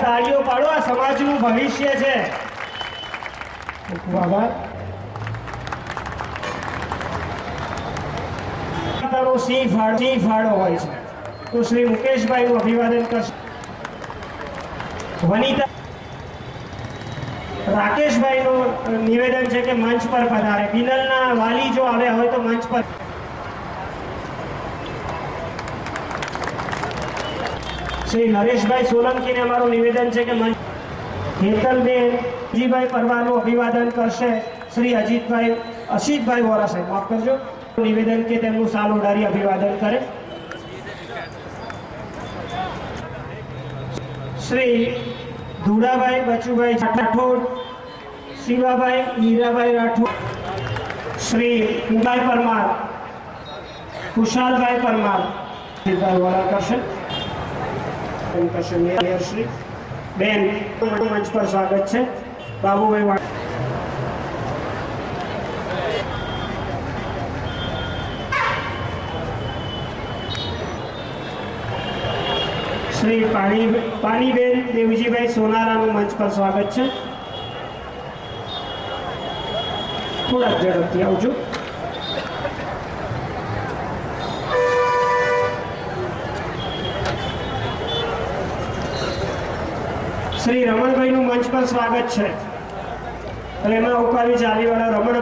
તાળીઓ પાડો, આ સમાજનું ભવિષ્ય છે. ખૂબ આભાર. સિંહ ફાળો હોય છે તો શ્રી મુકેશભાઈનું અભિવાદન કરશે. વનિતા રાકેશભાઈનું નિવેદન છે કે મંચ પર પધારે. બિનલના વાલી જો આવ્યા હોય તો મંચ પર. શ્રી નરેશભાઈ સોલંકીને અમારું નિવેદન છે કે મંચ. હેતલબેન જીભાઈ પરમારનું અભિવાદન કરશે શ્રી અશિતભાઈ વોરા સાહેબ, માફ કરજો, નિવેદન કે તેમનું સાલ ઓઢારી અભિવાદન કરે. શ્રી ધુડાભાઈ બચુભાઈ રાઠોડ, શિવાભાઈ હીરાભાઈ રાઠોડ, શ્રી કુભાઈ પરમાર, ખુશાલભાઈ પરમાર વડા કરશે. શ્રી બેન મંચ પર સ્વાગત છે. બાબુભાઈ વાળા. શ્રી પાણીબેન દેવજીભાઈ સોનારાનું મંચ પર સ્વાગત છે. થોડાક ઝડપથી આવજો. શ્રી રમણભાઈનું મંચ પર સ્વાગત છે. એમાં ઉપાડી ચાલીવાળા રમણ.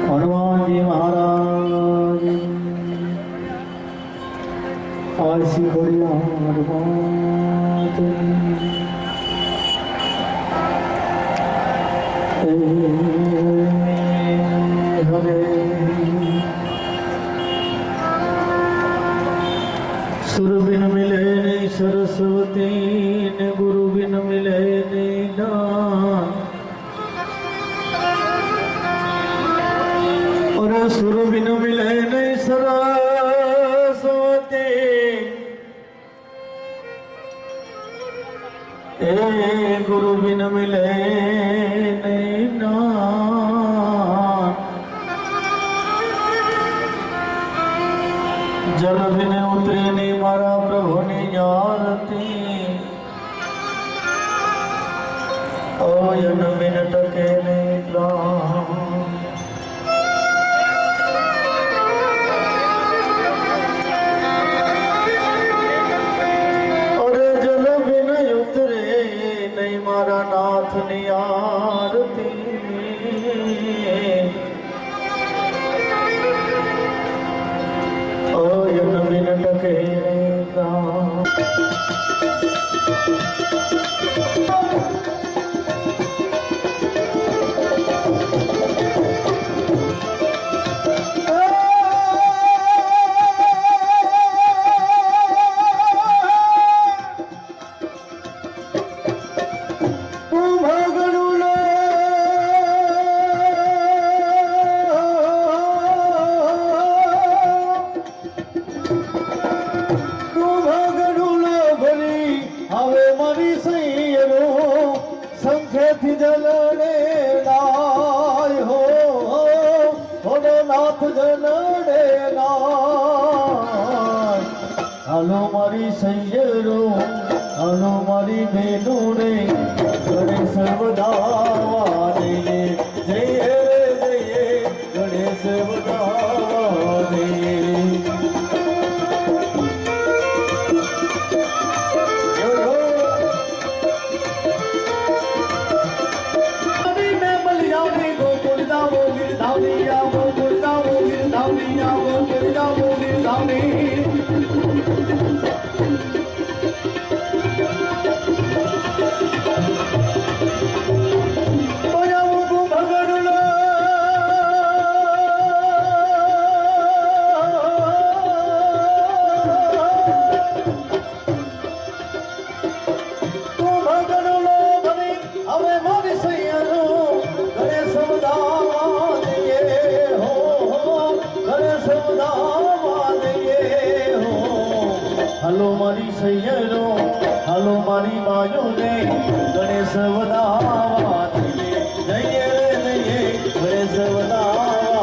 હનુમાનજી મહારાજ આશી હરે સુર બિન મિલે નહીં સરસ્વતી ને ગુરુ બિન મિલે નહીં દાન. સુર બિન મિલે નહીં સરસ્વતી એ ગુરુ બિન મિલે નહીં નામ. જલ બિન ઉતરે નહીં મારા પ્રભુની આરતી. ઓયન બિન ટકે નહીં પ્રાણ. મારા નાથની આરતી. ઓયન બિન ટકે પ્રાણ. હાલો મારી સૈયરો, હાલો મારી બેનો રે, ગણેશ વધાવાને જય જય ગણેશ વધાવાને. હાલો મારી સૈયરો, હાલો મારી બાજો ને ગણેશ વધાવા જઈએ જઈએ ગણેશ વધાવા.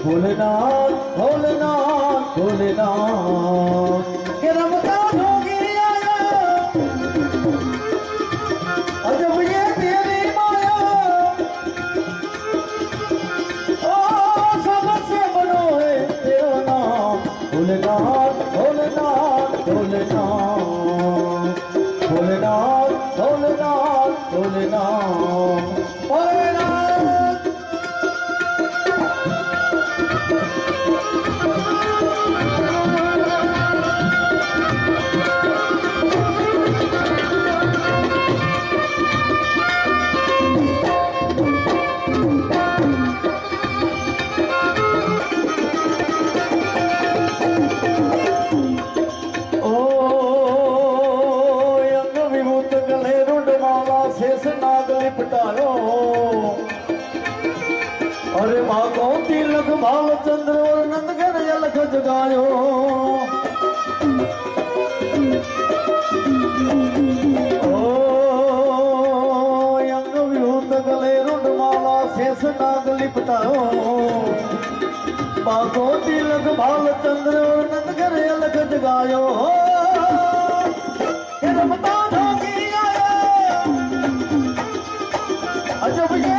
ભોલેનાથ ભોલેનાથ ભોલેનાથ કે રમતા ઢોંગી આયા અજબ ये तेरी माया ओ सबसे बड़ो है तेरा नाम भोलेनाथ भोलेनाथ भोलेनाथ भोलेनाथ भोलेनाथ भोलेनाथ भोलेनाथ शेष नाग लिपटायो अरे माँ कौती लख भाव चंद्र और नंद घर अलख जगायो ओ अंग विभूत गले रुंडमाला शेष नाग लिपटायो माँ कौती लख भाव चंद्र और नंद घर अलख जगायो रमता ढोंगी आया अजब ये